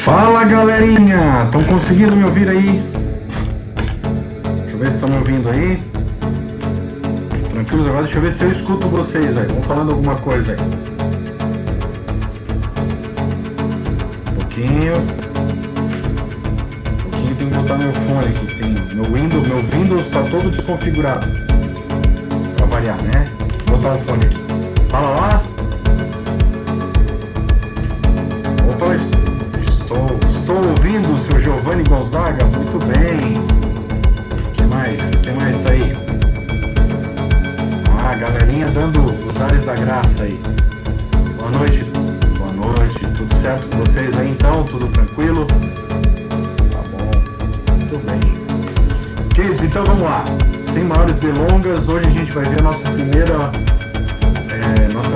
Fala galerinha, estão conseguindo me ouvir aí? Deixa eu ver se estão me ouvindo aí. Tranquilos agora, deixa eu ver se eu escuto vocês aí. Vão falando alguma coisa aí. Um pouquinho tem que botar meu fone aqui. Tem meu Windows está todo desconfigurado. Pra variar, né? Vou botar um fone aqui. Fala lá. Opa, estou ouvindo o seu Giovanni Gonzaga, muito bem. Quem mais tá aí? Ah, galerinha dando os ares da graça aí. Boa noite, tudo certo com vocês aí então? Tudo tranquilo? Tá bom, muito bem. Queridos, então vamos lá. Sem maiores delongas, hoje a gente vai ver a nossa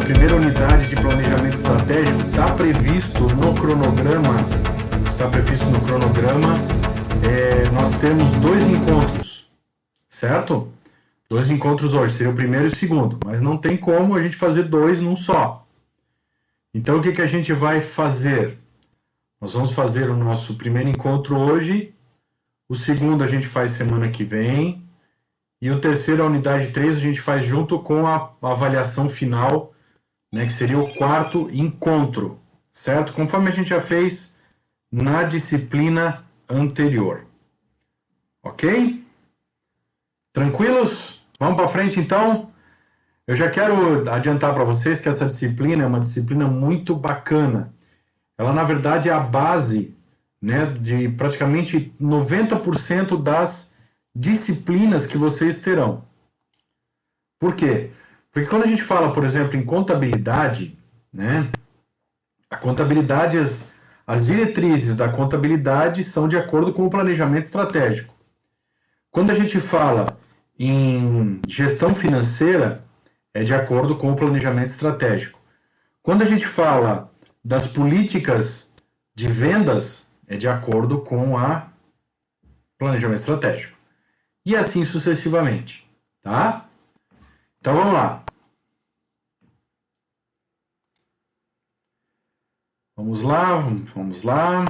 primeira unidade de planejamento estratégico. Está previsto no cronograma, nós temos 2 encontros, certo? 2 encontros hoje, seria o primeiro e o segundo, mas não tem como a gente fazer 2 num só. Então o que a gente vai fazer? Nós vamos fazer o nosso primeiro encontro hoje, o segundo a gente faz semana que vem, e o terceiro, a unidade 3, a gente faz junto com a avaliação final, né, que seria o 4º encontro, certo? Conforme a gente já fez na disciplina anterior. Ok? Tranquilos? Vamos para frente então? Eu já quero adiantar para vocês que essa disciplina é uma disciplina muito bacana. Ela, na verdade, é a base, né, de praticamente 90% das disciplinas que vocês terão. Por quê? Porque quando a gente fala, por exemplo, em contabilidade, né, a contabilidade, as diretrizes da contabilidade são de acordo com o planejamento estratégico. Quando a gente fala em gestão financeira, é de acordo com o planejamento estratégico. Quando a gente fala das políticas de vendas, é de acordo com o planejamento estratégico. E assim sucessivamente, tá? Então vamos lá. Vamos lá.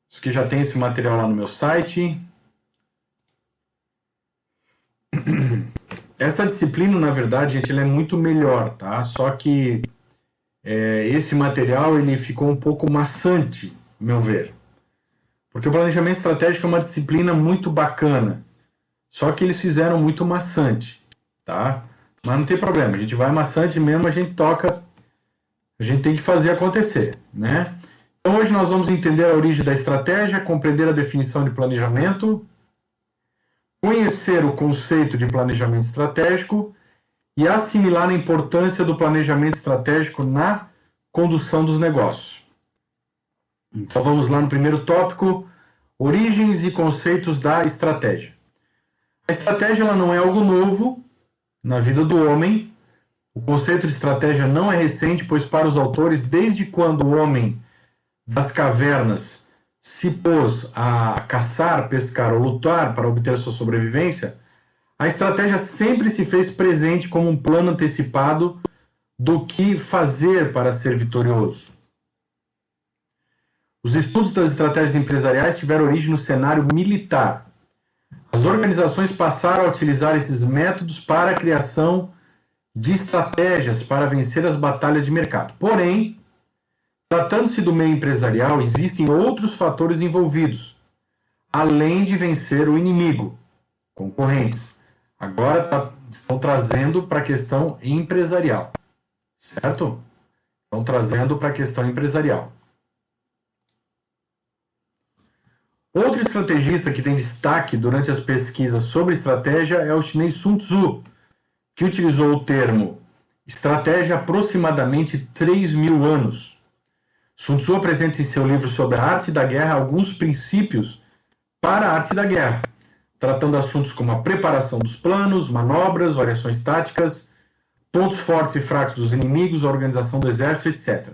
Isso aqui já tem esse material lá no meu site. Essa disciplina, na verdade, gente, ela é muito melhor, tá? Só que esse material ele ficou um pouco maçante, ao meu ver. Porque o planejamento estratégico é uma disciplina muito bacana. Só que eles fizeram muito maçante, tá? Mas não tem problema, a gente vai maçante mesmo, a gente toca, a gente tem que fazer acontecer, né? Então hoje nós vamos entender a origem da estratégia, compreender a definição de planejamento, conhecer o conceito de planejamento estratégico e assimilar a importância do planejamento estratégico na condução dos negócios. Então vamos lá no primeiro tópico, origens e conceitos da estratégia. A estratégia ela não é algo novo na vida do homem. O conceito de estratégia não é recente, pois para os autores, desde quando o homem das cavernas se pôs a caçar, pescar ou lutar para obter sua sobrevivência, a estratégia sempre se fez presente como um plano antecipado do que fazer para ser vitorioso. Os estudos das estratégias empresariais tiveram origem no cenário militar. As organizações passaram a utilizar esses métodos para a criação de estratégias para vencer as batalhas de mercado. Porém, tratando-se do meio empresarial, existem outros fatores envolvidos, além de vencer o inimigo, concorrentes. Agora estão trazendo para a questão empresarial, certo? Estão trazendo para a questão empresarial. Outro estrategista que tem destaque durante as pesquisas sobre estratégia é o chinês Sun Tzu, que utilizou o termo estratégia há aproximadamente 3.000 anos. Sun Tzu apresenta em seu livro sobre a arte da guerra alguns princípios para a arte da guerra, tratando assuntos como a preparação dos planos, manobras, variações táticas, pontos fortes e fracos dos inimigos, a organização do exército, etc.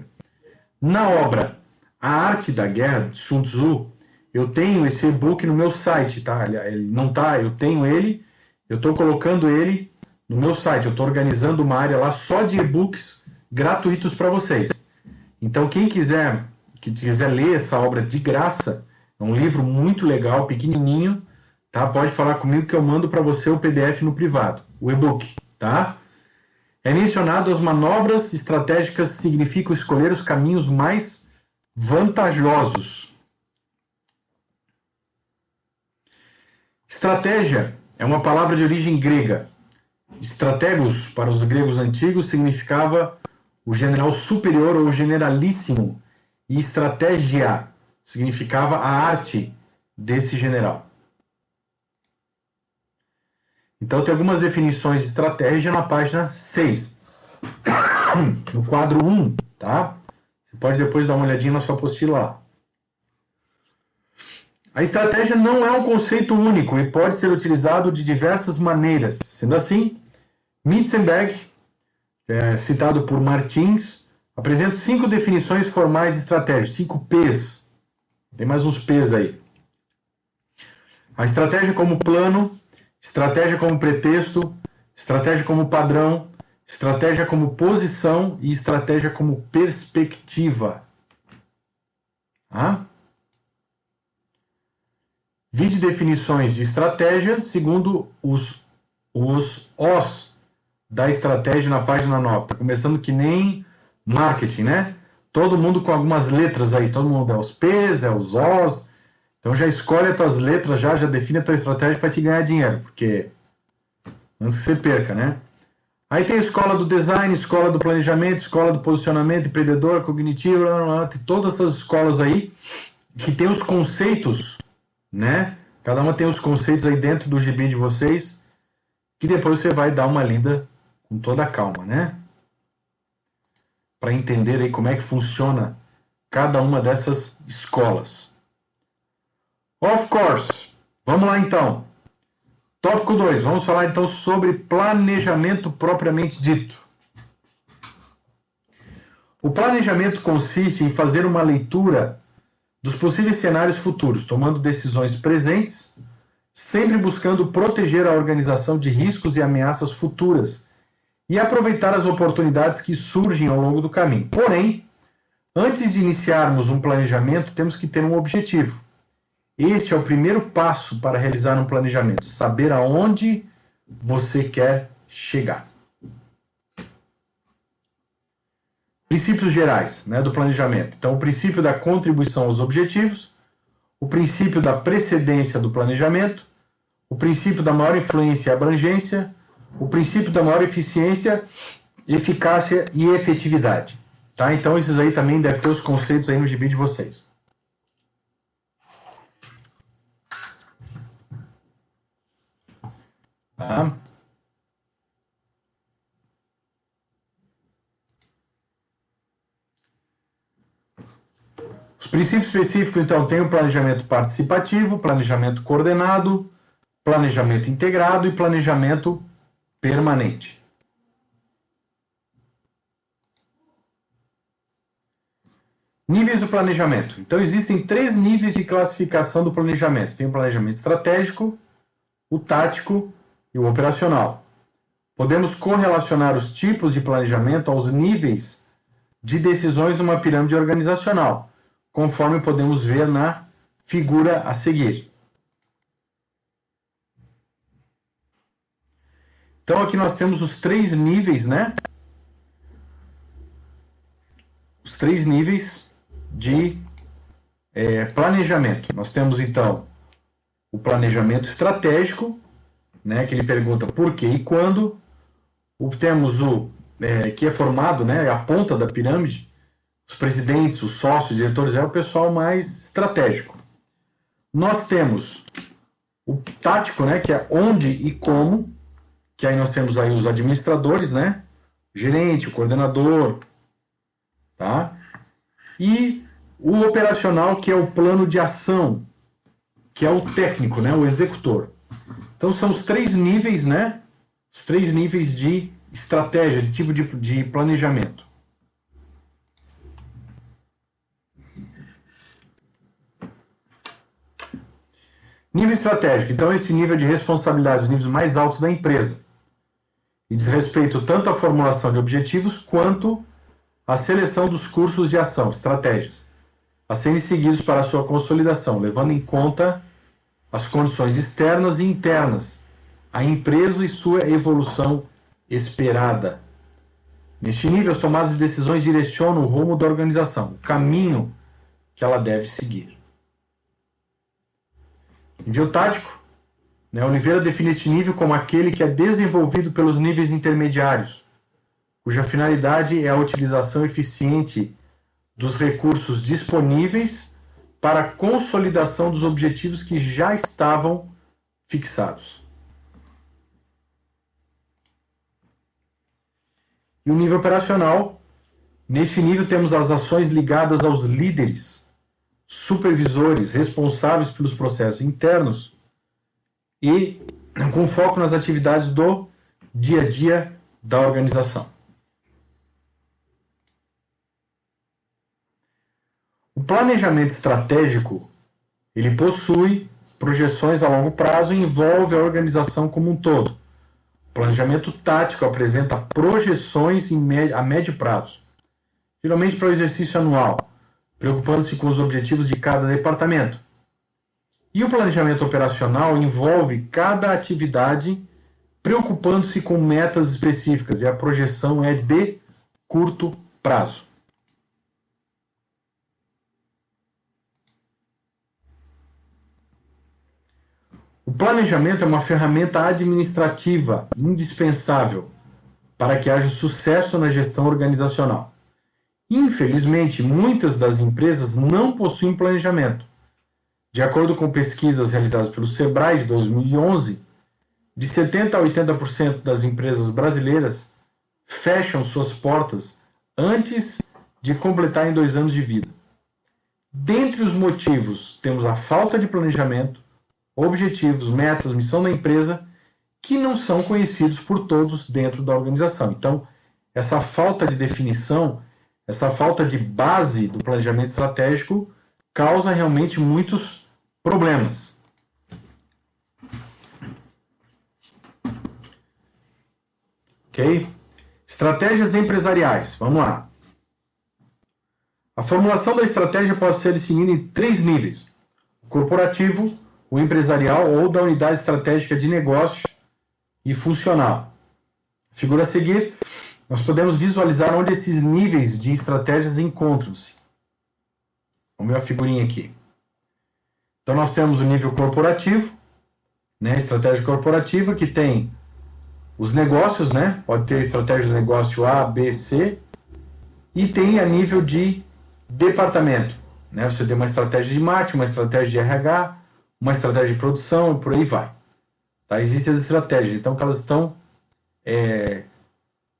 Na obra A Arte da Guerra, de Sun Tzu, eu tenho esse e-book no meu site, tá? Ele não tá, eu tenho ele, eu estou colocando ele no meu site, eu estou organizando uma área lá só de e-books gratuitos para vocês. Então, quem quiser que quiser ler essa obra de graça, é um livro muito legal, pequenininho, tá? Pode falar comigo que eu mando para você o PDF no privado, o e-book, tá? É mencionado as manobras estratégicas significam escolher os caminhos mais vantajosos. Estratégia é uma palavra de origem grega. Strategos, para os gregos antigos, significava o general superior ou generalíssimo, e estratégia significava a arte desse general. Então tem algumas definições de estratégia na página 6, no quadro 1, tá? Você pode depois dar uma olhadinha na sua apostila lá. A estratégia não é um conceito único e pode ser utilizado de diversas maneiras. Sendo assim, Mintzenberg, citado por Martins, apresenta 5 definições formais de estratégia, 5 P's. Tem mais uns P's aí. A estratégia como plano, estratégia como pretexto, estratégia como padrão, estratégia como posição e estratégia como perspectiva. Vide definições de estratégia segundo os Os da estratégia na página 9. Tá começando que nem marketing, né? Todo mundo com algumas letras aí. Todo mundo é os P's, é os Os. Então já escolhe as tuas letras, já define a tua estratégia para te ganhar dinheiro. Porque antes que você perca, né? Aí tem a escola do design, escola do planejamento, escola do posicionamento, empreendedor, cognitivo, tem todas essas escolas aí que tem os conceitos, né? Cada uma tem os conceitos aí dentro do gibi de vocês, que depois você vai dar uma lida com toda a calma, né? Para entender aí como é que funciona cada uma dessas escolas. Of course. Vamos lá então. Tópico 2. Vamos falar então sobre planejamento propriamente dito. O planejamento consiste em fazer uma leitura dos possíveis cenários futuros, tomando decisões presentes, sempre buscando proteger a organização de riscos e ameaças futuras e aproveitar as oportunidades que surgem ao longo do caminho. Porém, antes de iniciarmos um planejamento, temos que ter um objetivo. Este é o primeiro passo para realizar um planejamento, saber aonde você quer chegar. Princípios gerais, né, do planejamento. Então, o princípio da contribuição aos objetivos, o princípio da precedência do planejamento, o princípio da maior influência e abrangência, o princípio da maior eficiência, eficácia e efetividade. Tá? Então, esses aí também devem ter os conceitos aí no gibi de vocês. Tá? Os princípios específicos, então, tem o planejamento participativo, planejamento coordenado, planejamento integrado e planejamento permanente. Níveis do planejamento. Então, existem 3 níveis de classificação do planejamento. Tem o planejamento estratégico, o tático e o operacional. Podemos correlacionar os tipos de planejamento aos níveis de decisões numa pirâmide organizacional, conforme podemos ver na figura a seguir. Então aqui nós temos os 3 níveis, né? Os 3 níveis de planejamento. Nós temos então o planejamento estratégico, né? Que ele pergunta por quê e quando. Temos o que é formado, né? A ponta da pirâmide. Os presidentes, os sócios, os diretores, é o pessoal mais estratégico. Nós temos o tático, né? Que é onde e como. Que aí nós temos aí os administradores, né? O gerente, o coordenador, tá? E o operacional, que é o plano de ação, que é o técnico, né? O executor. Então são os 3 níveis, né? Os 3 níveis de estratégia, de tipo de planejamento. Nível estratégico. Então esse nível de responsabilidade, os níveis mais altos da empresa. E diz respeito tanto à formulação de objetivos quanto à seleção dos cursos de ação, estratégias. a serem seguidos para a sua consolidação, levando em conta as condições externas e internas, a empresa e sua evolução esperada. Neste nível, as tomadas de decisões direcionam o rumo da organização, o caminho que ela deve seguir. Nível tático, Oliveira define este nível como aquele que é desenvolvido pelos níveis intermediários, cuja finalidade é a utilização eficiente dos recursos disponíveis para a consolidação dos objetivos que já estavam fixados. E o nível operacional, neste nível temos as ações ligadas aos líderes, supervisores responsáveis pelos processos internos e com foco nas atividades do dia a dia da organização. O planejamento estratégico, ele possui projeções a longo prazo e envolve a organização como um todo. O planejamento tático apresenta projeções a médio prazo, geralmente para o exercício anual, preocupando-se com os objetivos de cada departamento. E o planejamento operacional envolve cada atividade, preocupando-se com metas específicas, e a projeção é de curto prazo. O planejamento é uma ferramenta administrativa indispensável para que haja sucesso na gestão organizacional. Infelizmente, muitas das empresas não possuem planejamento. De acordo com pesquisas realizadas pelo Sebrae de 2011, de 70% a 80% das empresas brasileiras fecham suas portas antes de completarem 2 anos de vida. Dentre os motivos, temos a falta de planejamento, objetivos, metas, missão da empresa, que não são conhecidos por todos dentro da organização. Então, essa falta de definição, essa falta de base do planejamento estratégico causa realmente muitos problemas. Ok? Estratégias empresariais. Vamos lá. A formulação da estratégia pode ser definida em 3 níveis: o corporativo, o empresarial ou da unidade estratégica de negócio e funcional. Figura a seguir, nós podemos visualizar onde esses níveis de estratégias encontram-se. Vamos ver a figurinha aqui. Então nós temos o nível corporativo, estratégia corporativa, que tem os negócios, pode ter estratégia de negócio A, B, C, e tem a nível de departamento. Você tem uma estratégia de marketing, uma estratégia de RH, uma estratégia de produção e por aí vai. Tá? Existem as estratégias, então que elas estão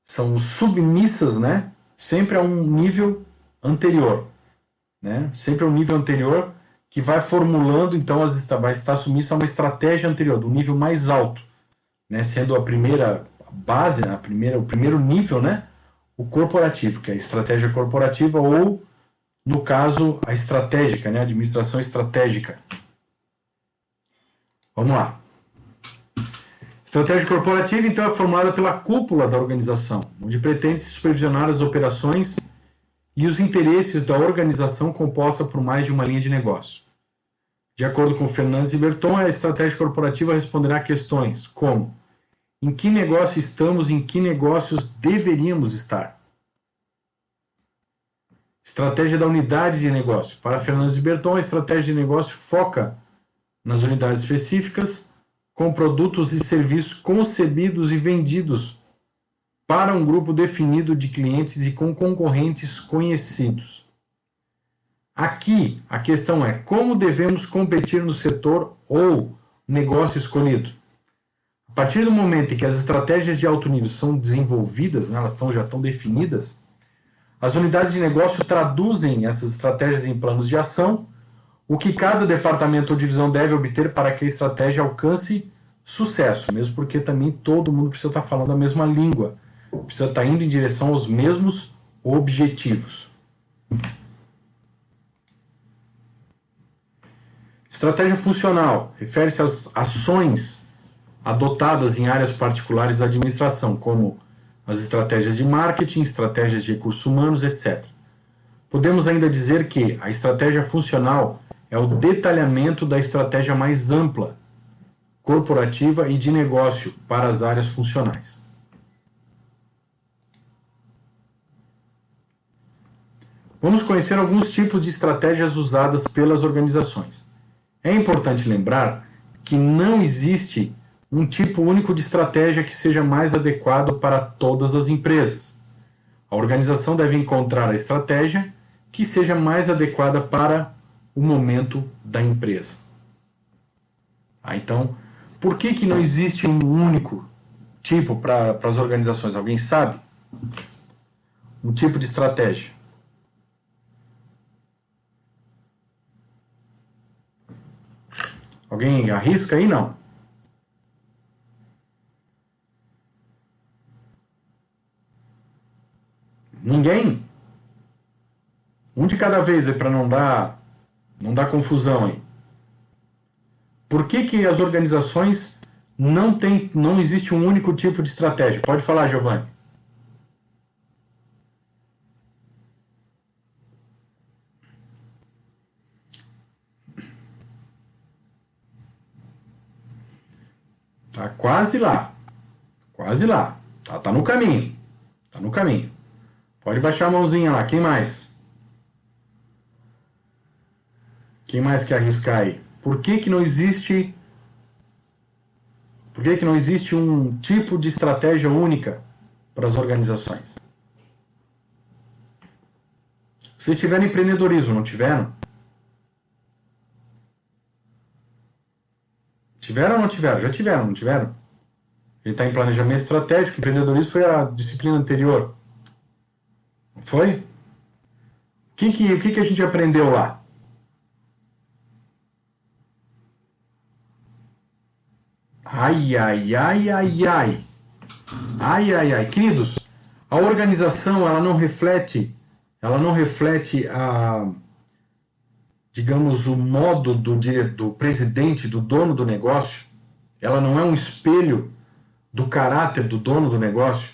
são submissas, sempre a um nível anterior, sempre a um nível anterior que vai formulando, então vai estar submissa a uma estratégia anterior, do nível mais alto, sendo a primeira base, o primeiro nível, o corporativo, que é a estratégia corporativa ou, no caso, a estratégica, a administração estratégica. Vamos lá. Estratégia corporativa, então, é formulada pela cúpula da organização, onde pretende-se supervisionar as operações e os interesses da organização composta por mais de uma linha de negócio. De acordo com Fernandes e Berton, a estratégia corporativa responderá a questões como: em que negócio estamos e em que negócios deveríamos estar? Estratégia da unidade de negócio. Para Fernandes e Berton, a estratégia de negócio foca nas unidades específicas, com produtos e serviços concebidos e vendidos para um grupo definido de clientes e com concorrentes conhecidos. Aqui, a questão é como devemos competir no setor ou negócio escolhido. A partir do momento em que as estratégias de alto nível são desenvolvidas, elas já estão definidas, as unidades de negócio traduzem essas estratégias em planos de ação, o que cada departamento ou divisão deve obter para que a estratégia alcance sucesso, mesmo porque também todo mundo precisa estar falando a mesma língua, precisa estar indo em direção aos mesmos objetivos. Estratégia funcional refere-se às ações adotadas em áreas particulares da administração, como as estratégias de marketing, estratégias de recursos humanos, etc. podemos ainda dizer que a estratégia funcional é o detalhamento da estratégia mais ampla, corporativa e de negócio para as áreas funcionais. Vamos conhecer alguns tipos de estratégias usadas pelas organizações. É importante lembrar que não existe um tipo único de estratégia que seja mais adequado para todas as empresas. A organização deve encontrar a estratégia que seja mais adequada para o momento da empresa. Então, por que não existe um único tipo para as organizações? Alguém sabe? Um tipo de estratégia. Alguém arrisca aí? Não. Ninguém? Um de cada vez aí para não dar confusão aí. Por que as organizações não existe um único tipo de estratégia? Pode falar, Giovanni. Tá quase lá. Quase lá. Tá no caminho. Tá no caminho. Pode baixar a mãozinha lá. Quem mais? Quem mais quer arriscar aí? Por que não existe um tipo de estratégia única para as organizações? Vocês tiveram empreendedorismo, não tiveram? Tiveram ou não tiveram? Já tiveram, não tiveram? Ele está em planejamento estratégico. Empreendedorismo foi a disciplina anterior. Não foi? O que a gente aprendeu lá? Ai, ai, ai, ai, ai. Ai, ai, ai. Queridos, a organização, ela não reflete digamos, o modo do presidente, do dono do negócio. Ela não é um espelho do caráter do dono do negócio.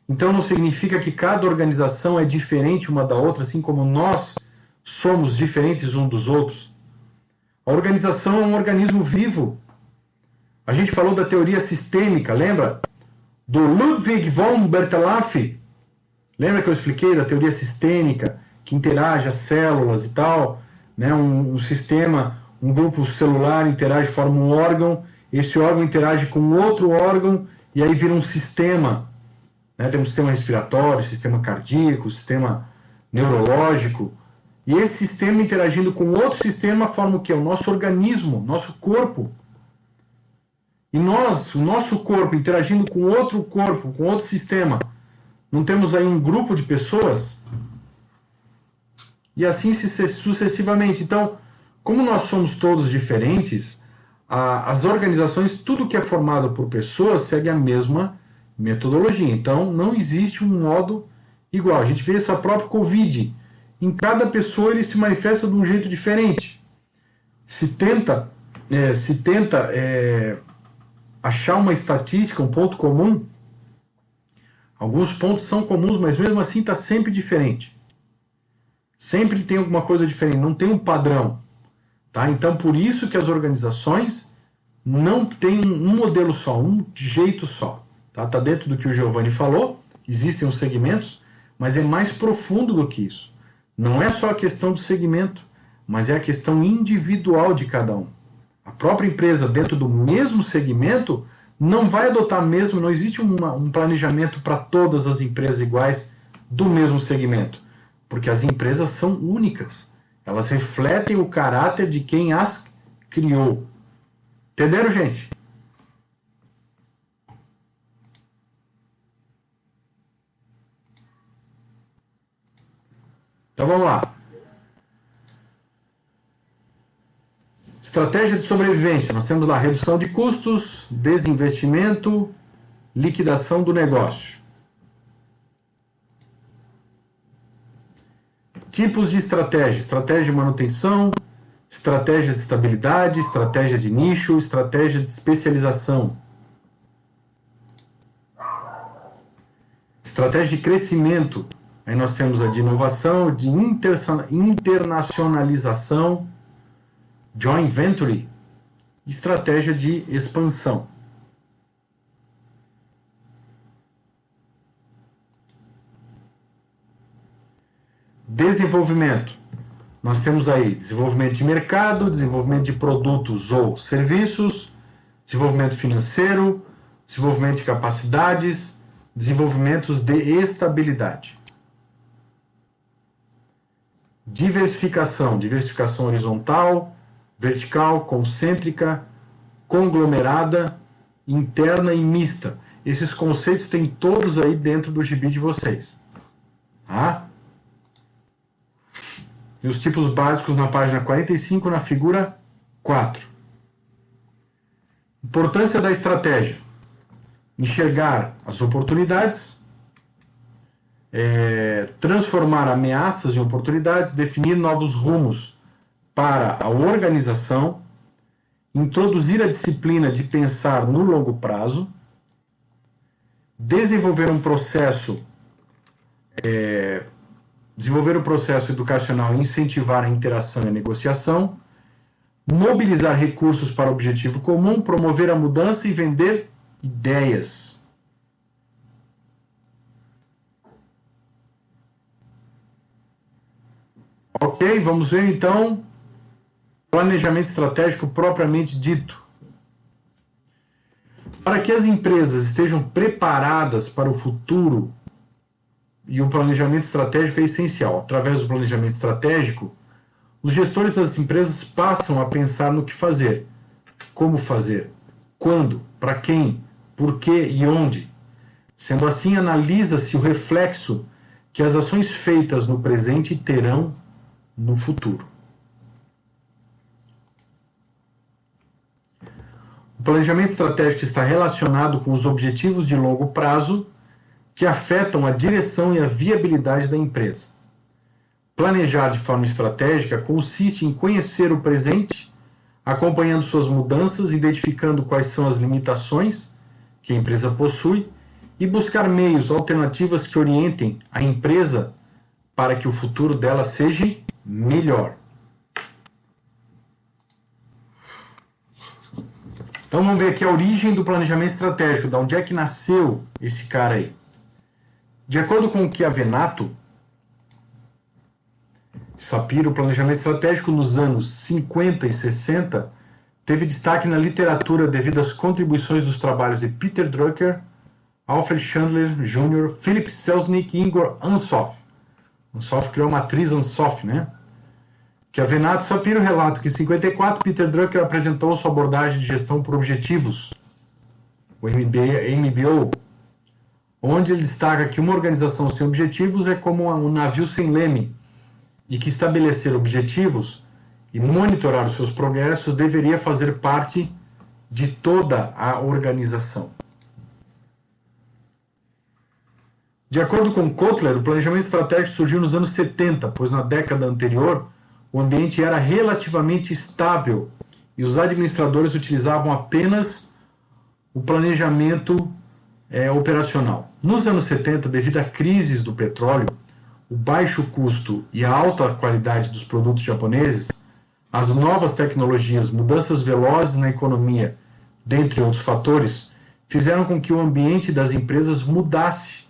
Então não significa que cada organização é diferente uma da outra, assim como nós somos diferentes uns dos outros. A organização é um organismo vivo. A gente falou da teoria sistêmica, lembra? Do Ludwig von Bertalanffy. Lembra que eu expliquei da teoria sistêmica, que interage as células e tal, né? Um sistema, um grupo celular interage, forma um órgão, esse órgão interage com outro órgão e aí vira um sistema. Né? Temos sistema respiratório, sistema cardíaco, sistema neurológico. E esse sistema interagindo com outro sistema forma o quê? O nosso organismo, nosso corpo. E nós, o nosso corpo interagindo com outro corpo, com outro sistema, não temos aí um grupo de pessoas? E assim sucessivamente. Então, como nós somos todos diferentes, as organizações, tudo que é formado por pessoas, segue a mesma metodologia. Então, não existe um modo igual. A gente vê essa própria Covid. Em cada pessoa ele se manifesta de um jeito diferente. Se tenta achar uma estatística, um ponto comum. Alguns pontos são comuns, mas mesmo assim está sempre diferente. Sempre tem alguma coisa diferente, não tem um padrão. Tá? Então, por isso que as organizações não têm um modelo só, um jeito só. Tá dentro do que o Giovanni falou, existem os segmentos, mas é mais profundo do que isso. Não é só a questão do segmento, mas é a questão individual de cada um. A própria empresa, dentro do mesmo segmento, não vai adotar mesmo, não existe um planejamento para todas as empresas iguais do mesmo segmento, porque as empresas são únicas. Elas refletem o caráter de quem as criou. Entenderam, gente? Então vamos lá. Estratégia de sobrevivência. Nós temos lá redução de custos, desinvestimento, liquidação do negócio. Tipos de estratégia. Estratégia de manutenção, estratégia de estabilidade, estratégia de nicho, estratégia de especialização. Estratégia de crescimento. Aí nós temos a de inovação, de internacionalização, joint venture, estratégia de expansão. Desenvolvimento. Nós temos aí desenvolvimento de mercado, desenvolvimento de produtos ou serviços, desenvolvimento financeiro, desenvolvimento de capacidades, desenvolvimentos de estabilidade. Diversificação, diversificação horizontal, vertical, concêntrica, conglomerada, interna e mista. Esses conceitos têm todos aí dentro do gibi de vocês. Tá? E os tipos básicos na página 45, na figura 4. Importância da estratégia. Enxergar as oportunidades, transformar ameaças em oportunidades, definir novos rumos para a organização, introduzir a disciplina de pensar no longo prazo, desenvolver um processo educacional e incentivar a interação e a negociação, mobilizar recursos para o objetivo comum, promover a mudança e vender ideias. Ok, vamos ver então planejamento estratégico propriamente dito. Para que as empresas estejam preparadas para o futuro, e o planejamento estratégico é essencial. Através do planejamento estratégico, os gestores das empresas passam a pensar no que fazer, como fazer, quando, para quem, por quê e onde. Sendo assim, analisa-se o reflexo que as ações feitas no presente terão no futuro. O planejamento estratégico está relacionado com os objetivos de longo prazo que afetam a direção e a viabilidade da empresa. Planejar de forma estratégica consiste em conhecer o presente, acompanhando suas mudanças, identificando quais são as limitações que a empresa possui e buscar meios, alternativas que orientem a empresa para que o futuro dela seja melhor. Então vamos ver aqui a origem do planejamento estratégico, de onde é que nasceu esse cara aí. De acordo com o Chiavenato, Sapiro, o planejamento estratégico nos anos 50 e 60 teve destaque na literatura devido às contribuições dos trabalhos de Peter Drucker, Alfred Chandler Jr., Philip Selznick e Igor Ansoff. Ansoff criou a matriz Ansoff, né? Chiavenato e Sapiro relatam que em 54 Peter Drucker apresentou sua abordagem de gestão por objetivos, o MBO, onde ele destaca que uma organização sem objetivos é como um navio sem leme, e que estabelecer objetivos e monitorar os seus progressos deveria fazer parte de toda a organização. De acordo com Kotler, o planejamento estratégico surgiu nos anos 70, pois na década anterior o ambiente era relativamente estável e os administradores utilizavam apenas o planejamento operacional. Nos anos 70, devido a crises do petróleo, o baixo custo e a alta qualidade dos produtos japoneses, as novas tecnologias, mudanças velozes na economia, dentre outros fatores, fizeram com que o ambiente das empresas mudasse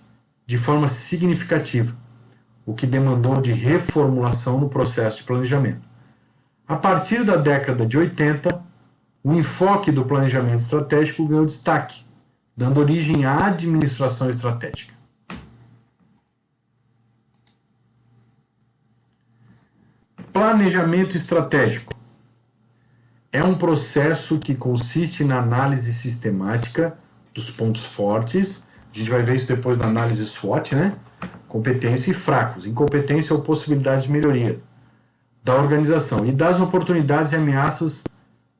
de forma significativa, o que demandou de reformulação no processo de planejamento. A partir da década de 80, o enfoque do planejamento estratégico ganhou destaque, dando origem à administração estratégica. Planejamento estratégico é um processo que consiste na análise sistemática dos pontos fortes. A gente vai ver isso depois na análise SWOT, né? Competência e fracos. Incompetência ou possibilidade de melhoria da organização e das oportunidades e ameaças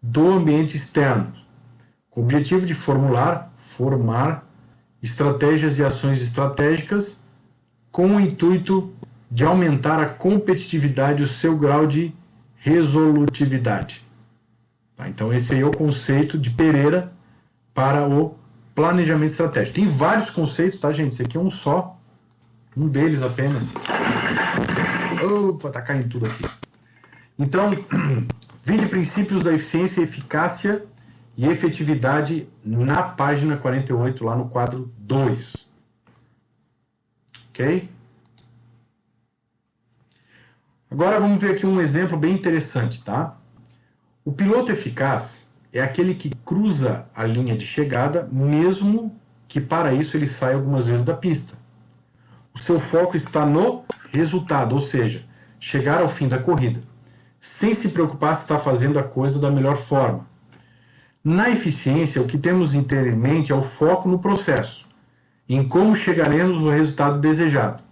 do ambiente externo, com o objetivo de formar estratégias e ações estratégicas com o intuito de aumentar a competitividade e o seu grau de resolutividade. Tá? Então esse aí é o conceito de Pereira para o planejamento estratégico. Tem vários conceitos, tá, gente? Esse aqui é um só. Um deles apenas. Opa, tá caindo tudo aqui. Então, 20 princípios da eficiência, eficácia e efetividade na página 48, lá no quadro 2. Ok? Agora vamos ver aqui um exemplo bem interessante, tá? O piloto eficaz é aquele que cruza a linha de chegada, mesmo que para isso ele saia algumas vezes da pista. O seu foco está no resultado, ou seja, chegar ao fim da corrida, sem se preocupar se está fazendo a coisa da melhor forma. Na eficiência, o que temos em ter em mente é o foco no processo, em como chegaremos no resultado desejado.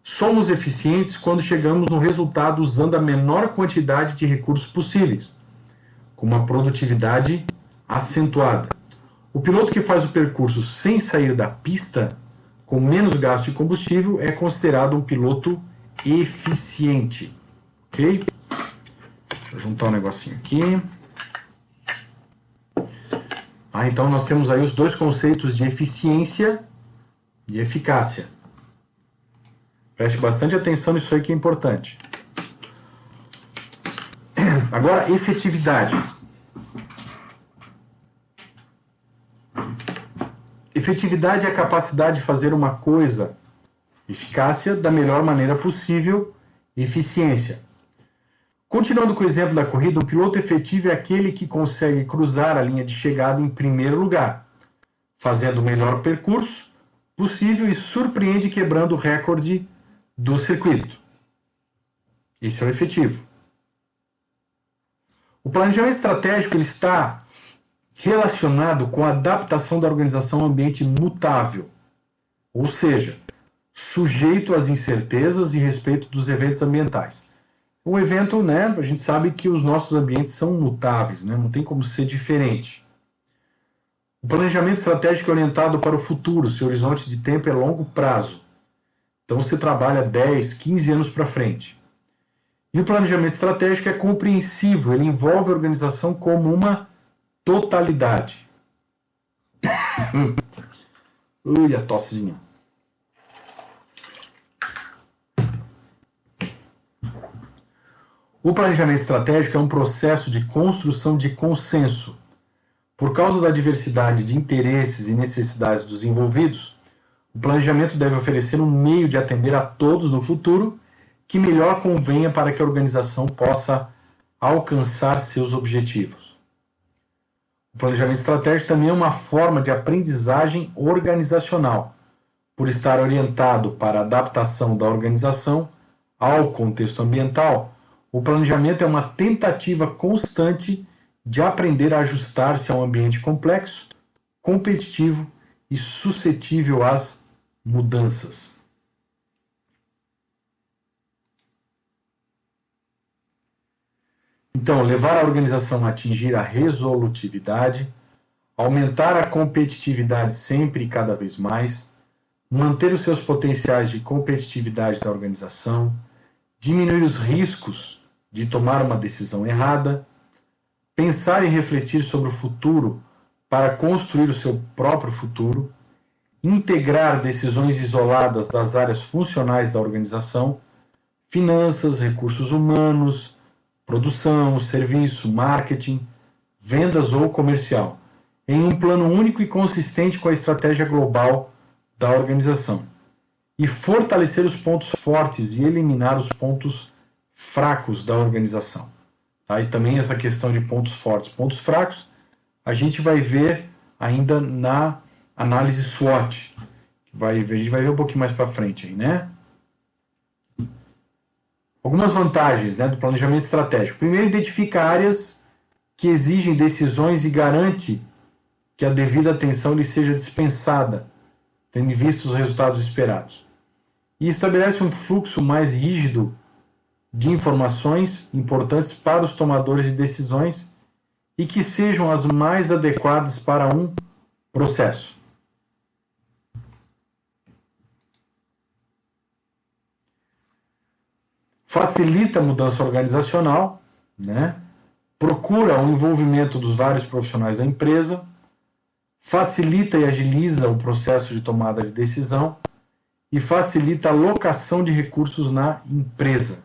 Somos eficientes quando chegamos no resultado usando a menor quantidade de recursos possíveis, com uma produtividade acentuada. O piloto que faz o percurso sem sair da pista, com menos gasto de combustível, é considerado um piloto eficiente. Ok? Deixa eu juntar um negocinho aqui. Então nós temos aí os dois conceitos de eficiência e eficácia. Preste bastante atenção nisso aí que é importante. Agora, efetividade. Efetividade é a capacidade de fazer uma coisa. Eficácia, da melhor maneira possível. Eficiência. Continuando com o exemplo da corrida, um piloto efetivo é aquele que consegue cruzar a linha de chegada em primeiro lugar, fazendo o melhor percurso possível e surpreende quebrando o recorde do circuito. Isso é o efetivo. O planejamento estratégico ele está relacionado com a adaptação da organização ao ambiente mutável, ou seja, sujeito às incertezas e respeito dos eventos ambientais. Um evento, né, a gente sabe que os nossos ambientes são mutáveis, né, não tem como ser diferente. O planejamento estratégico é orientado para o futuro, seu horizonte de tempo é longo prazo. Então você trabalha 10, 15 anos para frente. E o planejamento estratégico é compreensivo, ele envolve a organização como uma totalidade. Ui, a tossezinha. O planejamento estratégico é um processo de construção de consenso. Por causa da diversidade de interesses e necessidades dos envolvidos, o planejamento deve oferecer um meio de atender a todos no futuro que melhor convenha para que a organização possa alcançar seus objetivos. O planejamento estratégico também é uma forma de aprendizagem organizacional, por estar orientado para a adaptação da organização ao contexto ambiental. O planejamento é uma tentativa constante de aprender a ajustar-se a um ambiente complexo, competitivo e suscetível às mudanças. Então, levar a organização a atingir a resolutividade, aumentar a competitividade sempre e cada vez mais, manter os seus potenciais de competitividade da organização, diminuir os riscos de tomar uma decisão errada, pensar e refletir sobre o futuro para construir o seu próprio futuro, integrar decisões isoladas das áreas funcionais da organização, finanças, recursos humanos, produção, serviço, marketing, vendas ou comercial, em um plano único e consistente com a estratégia global da organização, e fortalecer os pontos fortes e eliminar os pontos fracos da organização. Tá? E também essa questão de pontos fortes, pontos fracos, a gente vai ver ainda na análise SWOT, a gente vai ver um pouquinho mais para frente aí, né? Algumas vantagens, né, do planejamento estratégico. Primeiro, identifica áreas que exigem decisões e garante que a devida atenção lhe seja dispensada, tendo em vista os resultados esperados. E estabelece um fluxo mais rígido de informações importantes para os tomadores de decisões e que sejam as mais adequadas para um processo. Facilita a mudança organizacional, né? Procura o envolvimento dos vários profissionais da empresa, facilita e agiliza o processo de tomada de decisão e facilita a alocação de recursos na empresa.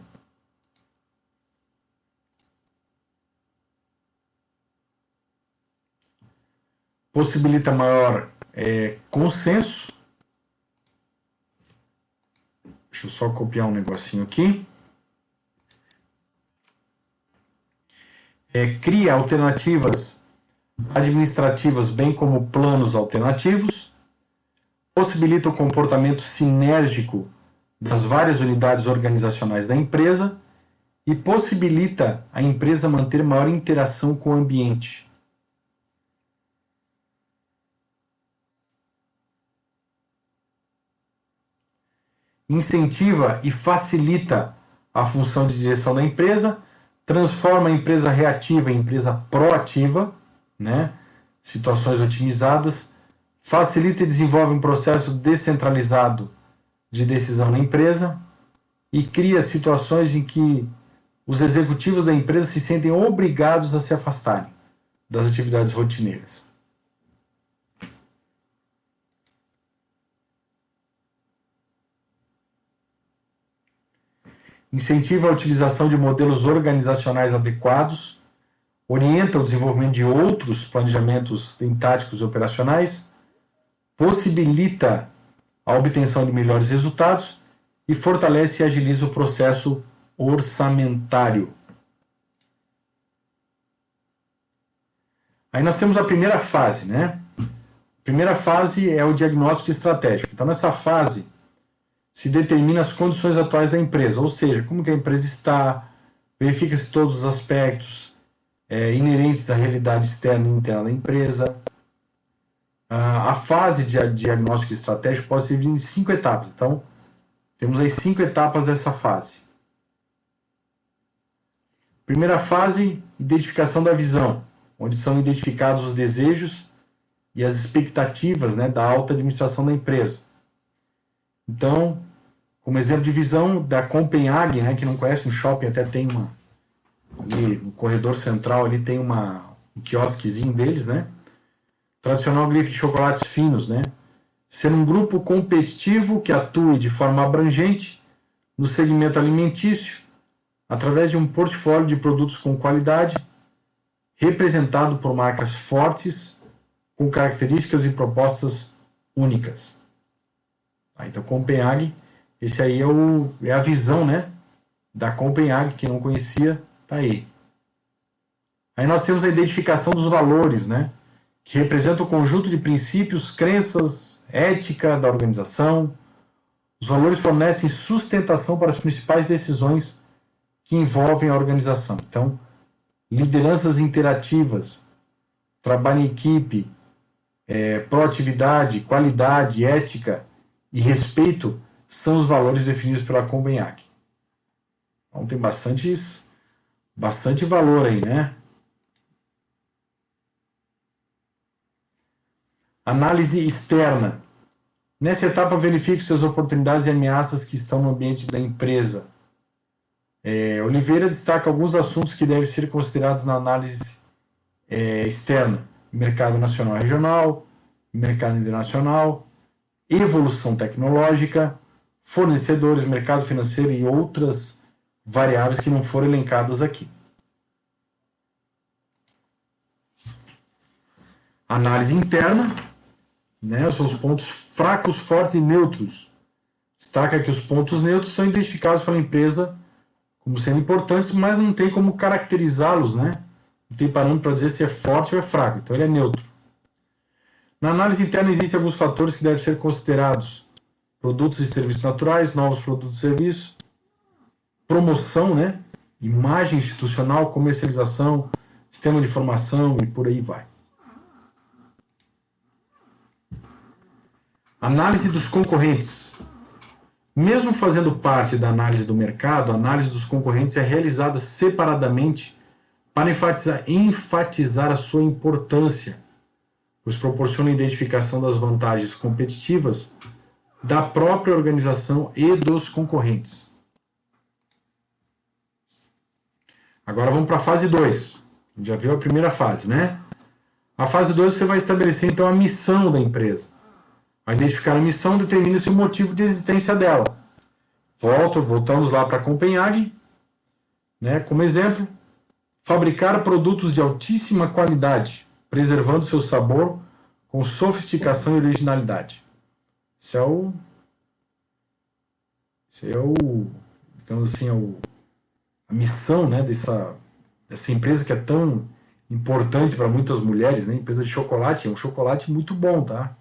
Possibilita maior consenso. Deixa eu só copiar um negocinho aqui. Cria alternativas administrativas, bem como planos alternativos. Possibilita o comportamento sinérgico das várias unidades organizacionais da empresa e possibilita a empresa manter maior interação com o ambiente. Incentiva e facilita a função de direção da empresa, transforma a empresa reativa em empresa proativa, né? Situações otimizadas, facilita e desenvolve um processo descentralizado de decisão na empresa e cria situações em que os executivos da empresa se sentem obrigados a se afastarem das atividades rotineiras. Incentiva a utilização de modelos organizacionais adequados, orienta o desenvolvimento de outros planejamentos táticos e operacionais, possibilita a obtenção de melhores resultados e fortalece e agiliza o processo orçamentário. Aí nós temos a primeira fase, né? A primeira fase é o diagnóstico estratégico. Então, nessa fase, se determina as condições atuais da empresa, ou seja, como que a empresa está, verifica-se todos os aspectos inerentes à realidade externa e interna da empresa. A fase de diagnóstico estratégico pode ser dividida em 5 etapas. Então, temos aí 5 etapas dessa fase. Primeira fase, identificação da visão, onde são identificados os desejos e as expectativas, né, da alta administração da empresa. Então, como exemplo de visão da Copenhague, né, que não conhece, no shopping até tem uma, ali no corredor central ali tem um quiosquezinho deles, né? Tradicional grife de chocolates finos, né? Ser um grupo competitivo que atue de forma abrangente no segmento alimentício, através de um portfólio de produtos com qualidade, representado por marcas fortes, com características e propostas únicas. Então, Copenhague, esse aí é a visão, né, da Copenhague, quem não conhecia, tá aí. Aí nós temos a identificação dos valores, né, que representa o conjunto de princípios, crenças, ética da organização. Os valores fornecem sustentação para as principais decisões que envolvem a organização. Então, lideranças interativas, trabalho em equipe, proatividade, qualidade, ética e respeito são os valores definidos pela Copenhague. Então tem bastante valor aí, né? Análise externa. Nessa etapa, verifique-se as oportunidades e ameaças que estão no ambiente da empresa. Oliveira destaca alguns assuntos que devem ser considerados na análise externa: mercado nacional e regional, mercado internacional, evolução tecnológica, fornecedores, mercado financeiro e outras variáveis que não foram elencadas aqui. Análise interna, né, são os pontos fracos, fortes e neutros. Destaca que os pontos neutros são identificados pela empresa como sendo importantes, mas não tem como caracterizá-los, né? Não tem parâmetro para dizer se é forte ou é fraco, então ele é neutro. Na análise interna existem alguns fatores que devem ser considerados: produtos e serviços naturais, novos produtos e serviços, promoção, né? Imagem institucional, comercialização, sistema de informação e por aí vai. Análise dos concorrentes. Mesmo fazendo parte da análise do mercado, a análise dos concorrentes é realizada separadamente para enfatizar a sua importância, pois proporciona a identificação das vantagens competitivas da própria organização e dos concorrentes. Agora vamos para a fase 2. Já viu a primeira fase, né? A fase 2 você vai estabelecer então a missão da empresa. Ao identificar a missão, determina-se o motivo de existência dela. Voltamos lá para Copenhague, né? Como exemplo, fabricar produtos de altíssima qualidade, preservando seu sabor com sofisticação e originalidade. Esse é o, digamos assim, a missão, né, dessa empresa que é tão importante para muitas mulheres, né? Empresa de chocolate, é um chocolate muito bom, tá?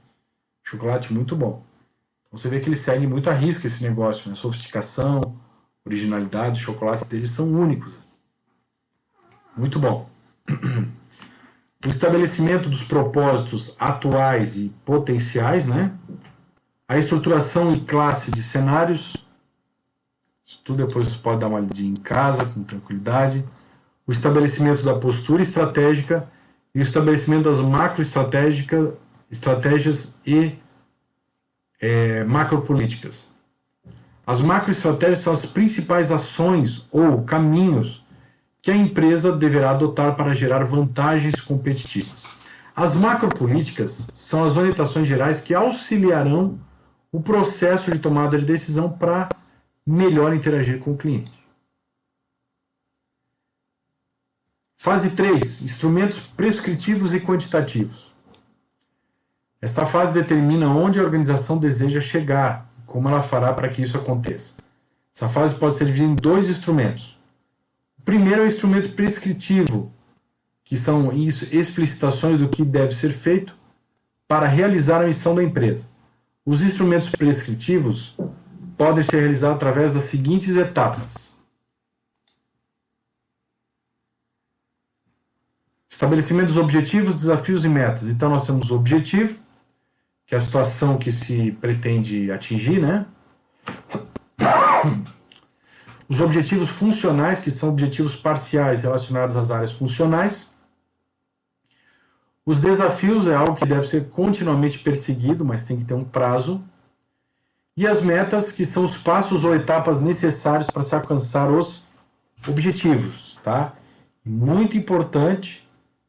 Chocolate muito bom. Então você vê que eles seguem muito à risca esse negócio, né? Sofisticação, originalidade, os chocolates deles são únicos. Muito bom. O estabelecimento dos propósitos atuais e potenciais, né? A estruturação e classe de cenários. Isso tudo depois você pode dar uma olhadinha em casa, com tranquilidade. O estabelecimento da postura estratégica e o estabelecimento das estratégias e macropolíticas. As macroestratégias são as principais ações ou caminhos que a empresa deverá adotar para gerar vantagens competitivas. As macropolíticas são as orientações gerais que auxiliarão o processo de tomada de decisão para melhor interagir com o cliente. Fase 3. Instrumentos prescritivos e quantitativos. Esta fase determina onde a organização deseja chegar e como ela fará para que isso aconteça. Essa fase pode ser dividida em 2 instrumentos. O primeiro é o instrumento prescritivo, que são explicitações do que deve ser feito para realizar a missão da empresa. Os instrumentos prescritivos podem ser realizados através das seguintes etapas: estabelecimento dos objetivos, desafios e metas. Então nós temos o objetivo, que é a situação que se pretende atingir, né? Os objetivos funcionais, que são objetivos parciais relacionados às áreas funcionais. Os desafios é algo que deve ser continuamente perseguido, mas tem que ter um prazo. E as metas, que são os passos ou etapas necessários para se alcançar os objetivos, tá? Muito importante,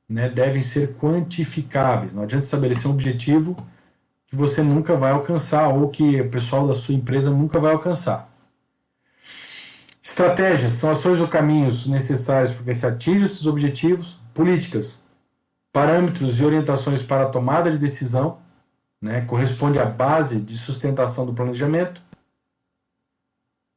né? Devem ser quantificáveis. Não adianta estabelecer um objetivo que você nunca vai alcançar ou que o pessoal da sua empresa nunca vai alcançar. Estratégias são ações ou caminhos necessários para que se atinja esses objetivos. Políticas, parâmetros e orientações para a tomada de decisão, né, corresponde à base de sustentação do planejamento.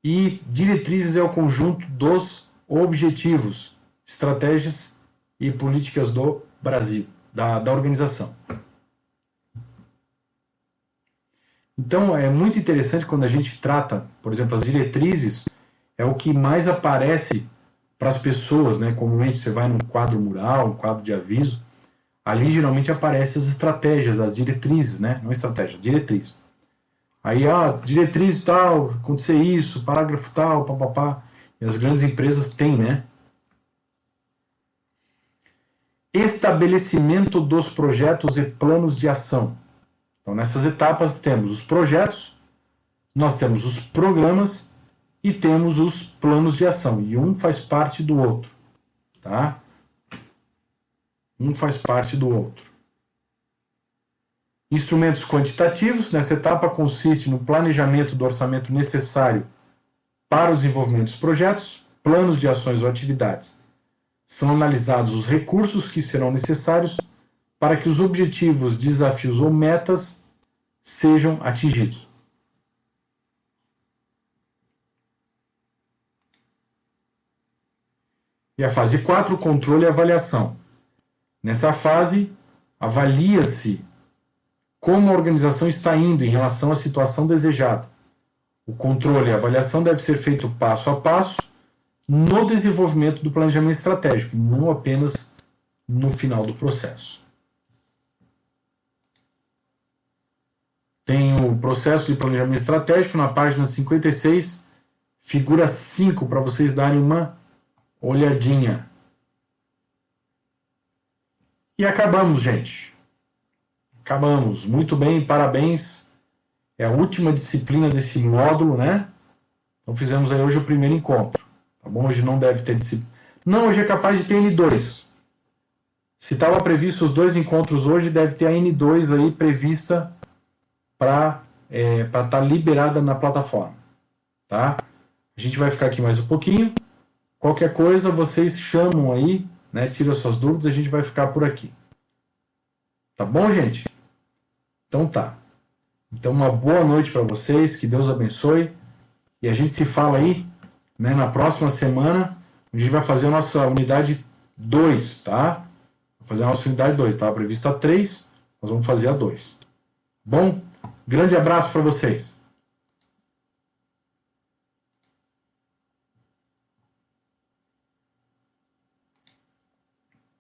E diretrizes é o conjunto dos objetivos, estratégias e políticas do Brasil, da organização. Então é muito interessante quando a gente trata, por exemplo, as diretrizes, é o que mais aparece para as pessoas, né? Comumente você vai num quadro mural, um quadro de aviso, ali geralmente aparecem as estratégias, as diretrizes, né? Não estratégia, diretriz. Aí, diretriz tal, acontecer isso, parágrafo tal, papapá. E as grandes empresas têm, né? Estabelecimento dos projetos e planos de ação. Então, nessas etapas temos os projetos, nós temos os programas e temos os planos de ação. E um faz parte do outro, tá? Um faz parte do outro. Instrumentos quantitativos. Nessa etapa consiste no planejamento do orçamento necessário para o desenvolvimento dos projetos, planos de ações ou atividades. São analisados os recursos que serão necessários para que os objetivos, desafios ou metas sejam atingidos. E a fase 4, controle e avaliação. Nessa fase, avalia-se como a organização está indo em relação à situação desejada. O controle e a avaliação deve ser feito passo a passo no desenvolvimento do planejamento estratégico, não apenas no final do processo. Tem o processo de planejamento estratégico na página 56, figura 5, para vocês darem uma olhadinha. E acabamos, gente. Acabamos. Muito bem, parabéns. É a última disciplina desse módulo, né? Então fizemos aí hoje o primeiro encontro. Tá bom? Hoje não deve ter disciplina. Não, hoje é capaz de ter N2. Se estava previsto os 2 encontros hoje, deve ter a N2 aí prevista para estar liberada na plataforma, tá? A gente vai ficar aqui mais um pouquinho. Qualquer coisa, vocês chamam aí, né? Tira suas dúvidas, a gente vai ficar por aqui. Tá bom, gente? Então tá. Então uma boa noite para vocês, que Deus abençoe. E a gente se fala aí, né, na próxima semana. A gente vai fazer a nossa unidade 2, tá? Vou fazer a nossa unidade 2, estava prevista a 3, nós vamos fazer a 2. Bom? Grande abraço para vocês.